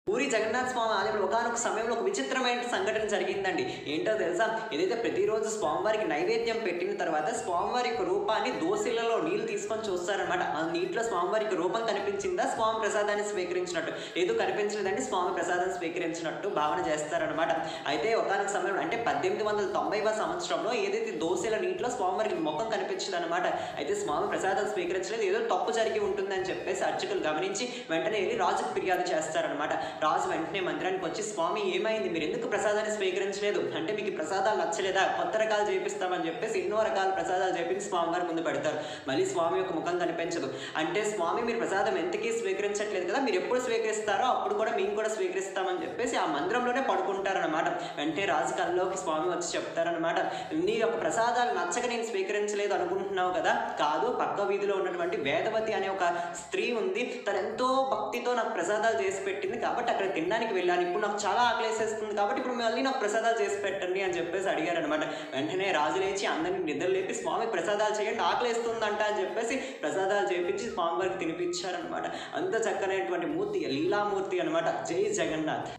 పూరి జగన్నాథ స్వామి ఆలయంలో ఒకానొక సమయంలో ఒక విచిత్రమైన సంఘటన జరిగిందండి. ఏంటో తెలుసా? ఏదైతే ప్రతిరోజు స్వామివారికి నైవేద్యం పెట్టిన తర్వాత స్వామివారి యొక్క రూపాన్ని దోసిళ్లలో నీళ్లు తీసుకొని చూస్తారనమాట. ఆ నీటిలో స్వామివారి యొక్క రూపం కనిపించిందా స్వామి ప్రసాదాన్ని స్వీకరించినట్టు, లేదు కనిపించలేదండి స్వామి ప్రసాదాన్ని స్వీకరించినట్టు భావన చేస్తారనమాట. అయితే ఒకానొక సమయంలో అంటే 1890వ సంవత్సరంలో ఏదైతే దోసిల నీటిలో స్వామివారికి ముఖం కనిపించదనమాట. అయితే స్వామి ప్రసాదం స్వీకరించలేదు, ఏదో తప్పు జరిగి ఉంటుందని చెప్పేసి అర్చకులు గమనించి వెంటనే వెళ్ళి రాజుకు ఫిర్యాదు చేస్తారనమాట. రాజు వెంటనే మందిరానికి వచ్చి, స్వామి ఏమైంది, మీరు ఎందుకు ప్రసాదాన్ని స్వీకరించలేదు, అంటే మీకు ప్రసాదాలు నచ్చలేదా, కొత్త రకాలు చేపిస్తామని చెప్పేసి ఎన్నో రకాల ప్రసాదాలు చేపించి స్వామివారి ముందు పెడతారు. మళ్ళీ స్వామి యొక్క ముఖం కనిపించదు. అంటే స్వామి మీరు ప్రసాదం ఎంతకీ స్వీకరించట్లేదు కదా, మీరు ఎప్పుడు స్వీకరిస్తారో అప్పుడు కూడా మేము కూడా స్వీకరిస్తామని చెప్పేసి ఆ మందిరంలోనే పడుకుంటారనమాట. వెంటనే రాజు కల్లోకి స్వామి వచ్చి చెప్తారనమాట, నీ యొక్క ప్రసాదాలు నచ్చక నేను స్వీకరించలేదు అనుకుంటున్నావు కదా, కాదు, పక్క వీధిలో ఉన్నటువంటి వేదవతి అనే ఒక స్త్రీ ఉంది, తను ఎంతో భక్తితో నాకు ప్రసాదాలు చేసి పెట్టింది కాబట్టి అక్కడ తినడానికి వెళ్ళాను, ఇప్పుడు నాకు చాలా ఆకలేసేస్తుంది కాబట్టి ఇప్పుడు మళ్ళీ నాకు ప్రసాదాలు చేసి పెట్టండి అని చెప్పేసి అడిగారనమాట. వెంటనే రాజు లేచి అందరినీ నిద్ర లేపి స్వామి ప్రసాదాలు చేయండి ఆకలేస్తుందంట అని చెప్పేసి ప్రసాదాలు చేపించి స్వామివారికి తినిపించారనమాట. అంత చక్కనైనటువంటి మూర్తి లీలామూర్తి అనమాట. జై జగన్నాథ్.